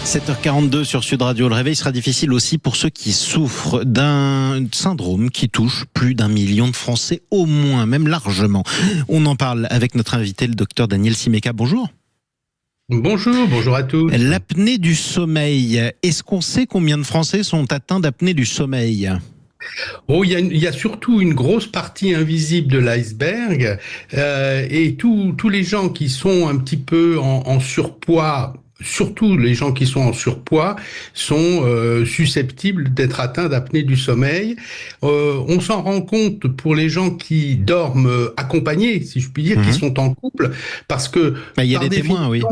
7h42 sur Sud Radio. Le réveil sera difficile aussi pour ceux qui souffrent d'un syndrome qui touche plus d'1 million de Français, au moins, même largement. On en parle avec notre invité, le docteur Daniel Simeka. Bonjour. Bonjour à tous. L'apnée du sommeil. Est-ce qu'on sait combien de Français sont atteints d'apnée du sommeil ? Oh, il y a surtout une grosse partie invisible de l'iceberg et tous les gens qui sont un petit peu en surpoids. Surtout les gens qui sont en surpoids sont susceptibles d'être atteints d'apnée du sommeil. On s'en rend compte pour les gens qui dorment accompagnés, si je puis dire, qui sont en couple, parce que il y a des témoins, oui.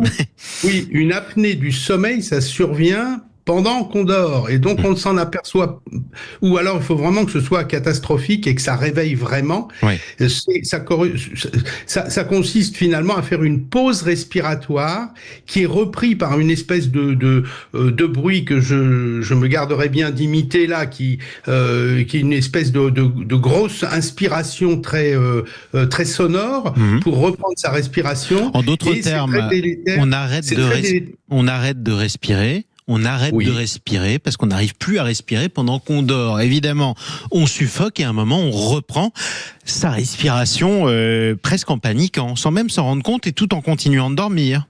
Oui, une apnée du sommeil, ça survient pendant qu'on dort, et donc on ne s'en aperçoit, ou alors il faut vraiment que ce soit catastrophique et que ça réveille vraiment. Oui. Ça consiste finalement à faire une pause respiratoire qui est repris par une espèce de bruit que je me garderai bien d'imiter là, qui est une espèce de grosse inspiration très sonore pour reprendre sa respiration. En d'autres termes, on arrête de respirer. On arrête de respirer parce qu'on n'arrive plus à respirer pendant qu'on dort. Évidemment, on suffoque et à un moment, on reprend sa respiration presque en paniquant, sans même s'en rendre compte et tout en continuant de dormir.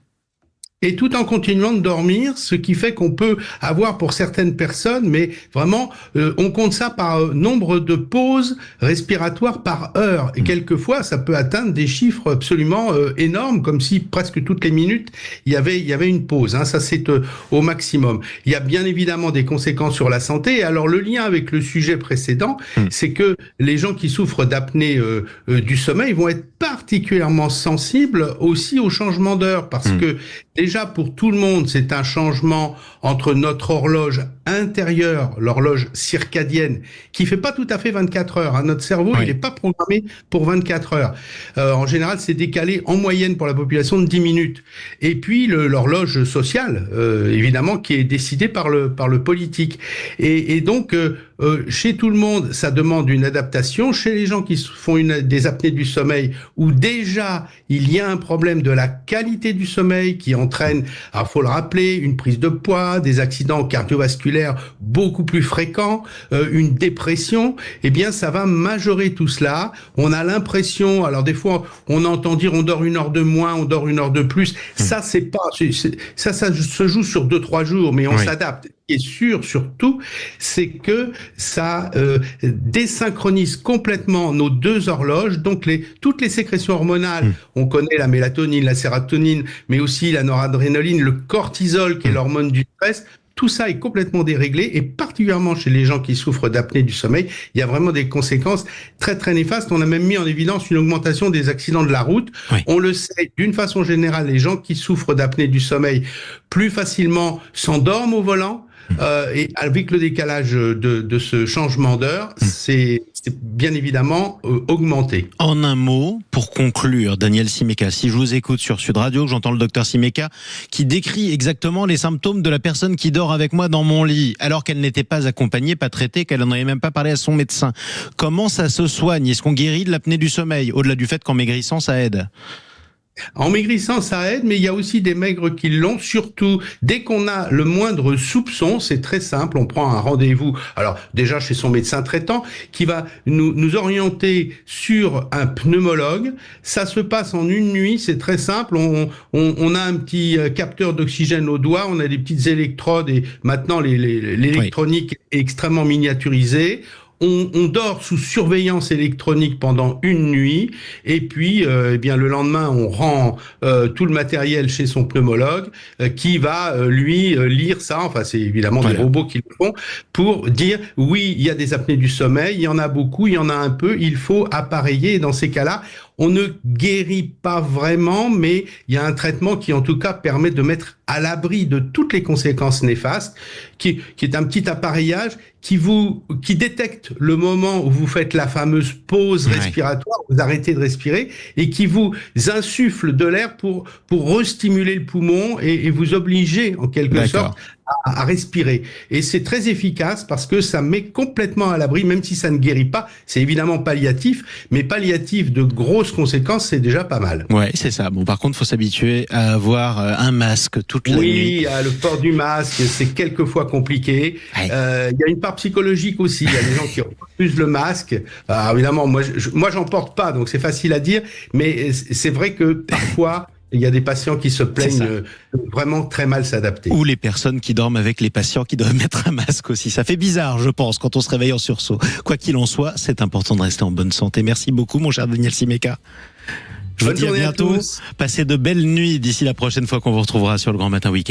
Et tout en continuant de dormir, ce qui fait qu'on peut avoir pour certaines personnes, mais vraiment, on compte ça par nombre de pauses respiratoires par heure. Et quelquefois, ça peut atteindre des chiffres absolument énormes, comme si presque toutes les minutes, il y avait une pause. Ça, c'est au maximum. Il y a bien évidemment des conséquences sur la santé. Et alors, le lien avec le sujet précédent, c'est que les gens qui souffrent d'apnée du sommeil vont être particulièrement sensibles aussi au changement d'heure, parce que déjà, pour tout le monde, c'est un changement entre notre horloge intérieure, l'horloge circadienne, qui fait pas tout à fait 24 heures. Notre cerveau, il n'est pas programmé pour 24 heures. En général, c'est décalé en moyenne pour la population de 10 minutes. Et puis, l'horloge sociale, évidemment, qui est décidée par le politique. Et donc, chez tout le monde, ça demande une adaptation. Chez les gens qui font des apnées du sommeil, où déjà, il y a un problème de la qualité du sommeil qui entraîne, alors faut le rappeler, une prise de poids, des accidents cardiovasculaires beaucoup plus fréquents, une dépression, eh bien ça va majorer tout cela. On a l'impression, alors des fois on entend dire on dort 1 heure de moins, on dort 1 heure de plus. Ça c'est pas, ça se joue sur 2-3 jours, mais on s'adapte. Ce qui est sûr surtout, c'est que ça désynchronise complètement nos deux horloges, donc toutes les sécrétions hormonales. On connaît la mélatonine, la sérotonine, mais aussi la noradrénaline, le cortisol qui est l'hormone du stress. Tout ça est complètement déréglé, et particulièrement chez les gens qui souffrent d'apnée du sommeil, il y a vraiment des conséquences très très néfastes. On a même mis en évidence une augmentation des accidents de la route. On le sait, d'une façon générale, les gens qui souffrent d'apnée du sommeil plus facilement s'endorment au volant. Et avec le décalage de ce changement d'heure, c'est bien évidemment augmenté. En un mot, pour conclure, Daniel Simeka, si je vous écoute sur Sud Radio, que j'entends le docteur Simeka qui décrit exactement les symptômes de la personne qui dort avec moi dans mon lit, alors qu'elle n'était pas accompagnée, pas traitée, qu'elle n'en avait même pas parlé à son médecin. Comment ça se soigne ? Est-ce qu'on guérit de l'apnée du sommeil, au-delà du fait qu'en maigrissant, ça aide ? En maigrissant, ça aide, mais il y a aussi des maigres qui l'ont. Surtout, dès qu'on a le moindre soupçon, c'est très simple, on prend un rendez-vous, alors déjà chez son médecin traitant, qui va nous orienter sur un pneumologue. Ça se passe en une nuit, c'est très simple. On a un petit capteur d'oxygène au doigt, on a des petites électrodes, et maintenant l'électronique est extrêmement miniaturisée. On dort sous surveillance électronique pendant une nuit, et puis eh bien le lendemain on rend tout le matériel chez son pneumologue qui va lui lire ça. Enfin, c'est évidemment des robots qui le font, pour dire oui, il y a des apnées du sommeil, il y en a beaucoup, il y en a un peu, il faut appareiller. Et dans ces cas-là, on ne guérit pas vraiment, mais il y a un traitement qui, en tout cas, permet de mettre à l'abri de toutes les conséquences néfastes, qui est un petit appareillage qui détecte le moment où vous faites la fameuse pause respiratoire. vous arrêtez de respirer et qui vous insuffle de l'air pour restimuler le poumon et vous obliger en quelque sorte à respirer. Et c'est très efficace parce que ça met complètement à l'abri, même si ça ne guérit pas. C'est évidemment palliatif, mais palliatif de grosses conséquences, c'est déjà pas mal. Ouais, c'est ça. Bon, par contre, faut s'habituer à avoir un masque toute la nuit. Oui, le port du masque, c'est quelquefois compliqué. Il y a une part psychologique aussi. Il y a des gens qui refusent le masque. Alors, évidemment, moi, j'en porte pas, donc c'est facile à dire. Mais c'est vrai que parfois, il y a des patients qui se plaignent de vraiment très mal s'adapter. Ou les personnes qui dorment avec les patients qui doivent mettre un masque aussi. Ça fait bizarre, je pense, quand on se réveille en sursaut. Quoi qu'il en soit, c'est important de rester en bonne santé. Merci beaucoup, mon cher Daniel Simeka. Je vous dis à bientôt. Passez de belles nuits d'ici la prochaine fois qu'on vous retrouvera sur le Grand Matin Week-end.